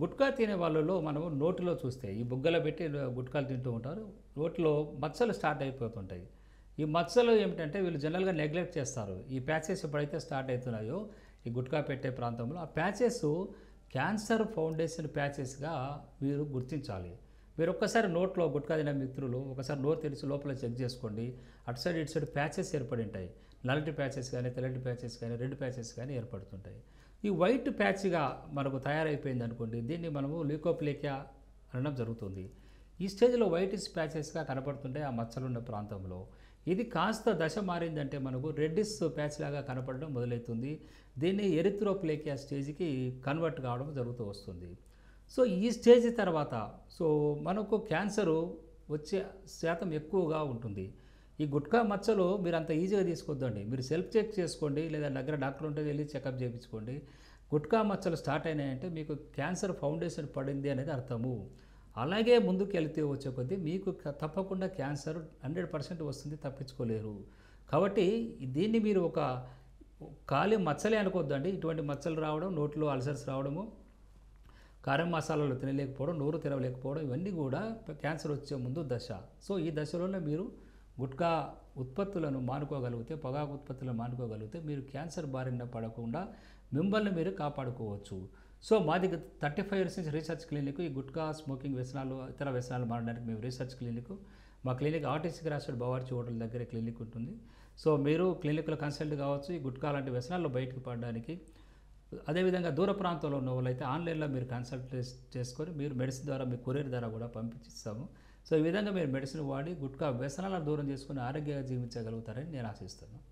గుట్కా తినే వాళ్ళలో మనము నోటిలో చూస్తే ఈ బుగ్గలో పెట్టి గుట్కాలు తింటూ ఉంటారు. నోటిలో మచ్చలు స్టార్ట్ అయిపోతుంటాయి. ఈ మచ్చలు ఏమిటంటే వీళ్ళు జనరల్‌గా నెగ్లెక్ట్ చేస్తారు. ఈ ప్యాచెస్ ఎప్పుడైతే స్టార్ట్ అవుతున్నాయో ఈ గుట్కా పెట్టే ప్రాంతంలో ఆ ప్యాచెస్ క్యాన్సర్ ఫౌండేషన్ ప్యాచెస్‌గా మీరు గుర్తించాలి. మీరు ఒక్కసారి నోట్లో గుట్కా తినే మిత్రులు ఒకసారి నోరు తెరిచి లోపల చెక్ చేసుకోండి. అటు సైడ్ ఇటు సైడ్ ప్యాచెస్ ఏర్పడి ఉంటాయి. నల్లటి ప్యాచెస్ కానీ, తెల్లటి ప్యాచెస్ కానీ, రెడ్ ప్యాచెస్ కానీ ఏర్పడుతుంటాయి. ఈ వైట్ ప్యాచ్‌గా మనకు తయారైపోయిందనుకోండి, దీన్ని మనము ల్యూకోప్లేకియా అనడం జరుగుతుంది. ఈ స్టేజ్‌లో వైటిష్ ప్యాచెస్‌గా కనపడుతుంటాయి ఆ మచ్చలున్న ప్రాంతంలో. ఇది కాస్త దశ మారిందంటే మనకు రెడ్డిష్ ప్యాచ్ లాగా కనపడడం మొదలవుతుంది. దీన్ని ఎరిథ్రోప్లేకియా స్టేజ్‌కి కన్వర్ట్ కావడం జరుగుతూ వస్తుంది. సో, ఈ స్టేజ్ తర్వాత మనకు క్యాన్సరు వచ్చే శాతం ఎక్కువగా ఉంటుంది. ఈ గుట్కా మచ్చలు మీరంత ఈజీగా తీసుకోవద్దండి. మీరు సెల్ఫ్ చెక్ చేసుకోండి. లేదా దగ్గర డాక్టర్ ఉంటే వెళ్లి చెకప్ చేయించుకోండి. గుట్కా మచ్చలు స్టార్ట్ అయినాయంటే మీకు క్యాన్సర్ ఫౌండేషన్ పడింది అనేది అర్థము. అలాగే ముందుకెళ్తే వచ్చే కొద్దీ మీకు తప్పకుండా క్యాన్సర్ 100% వస్తుంది, తప్పించుకోలేరు. కాబట్టి దీన్ని మీరు ఒక ఖాళీ మచ్చలే అనుకోవద్దండి. ఇటువంటి మచ్చలు రావడం, నోట్లో అల్సర్స్ రావడము, కారం మసాలాలు తినలేకపోవడం, నోరు తెరవలేకపోవడం ఇవన్నీ కూడా క్యాన్సర్ వచ్చే ముందు దశ. సో, ఈ దశలోనే మీరు గుట్కా ఉత్పత్తులను మానుకోగలిగితే, పొగాకు ఉత్పత్తులను మానుకోగలిగితే మీరు క్యాన్సర్ బారిన పడకుండా మిమ్మల్ని మీరు కాపాడుకోవచ్చు. సో, మాది 35 ఇయర్స్ నుంచి రీసెర్చ్ క్లినిక్. ఈ గుట్కా, స్మోకింగ్ వ్యసనాలు, ఇతర వ్యసనాలు మారడానికి మేము రీసెర్చ్ క్లినిక్. మా clinic RTC cross road Bawarchi hotel దగ్గర క్లినిక్ ఉంటుంది. సో, మీరు క్లినిక్‌లో కన్సల్ట్ కావచ్చు. ఈ గుట్కా లాంటి వ్యసనాల్లో బయటకు పడడానికి. అదేవిధంగా దూర ప్రాంతంలో ఉన్న వాళ్ళైతే ఆన్‌లైన్‌లో మీరు కన్సల్ట్ చేసుకొని మీరు మెడిసిన్ ద్వారా మీ కొరియర్ ద్వారా కూడా పంపించిస్తాము. సో, ఈ విధంగా మీరు మెడిసిన్ వాడి గుట్కా వ్యసనాలను దూరం చేసుకొని ఆరోగ్యంగా జీవించగలుగుతారని నేను ఆశిస్తున్నాను.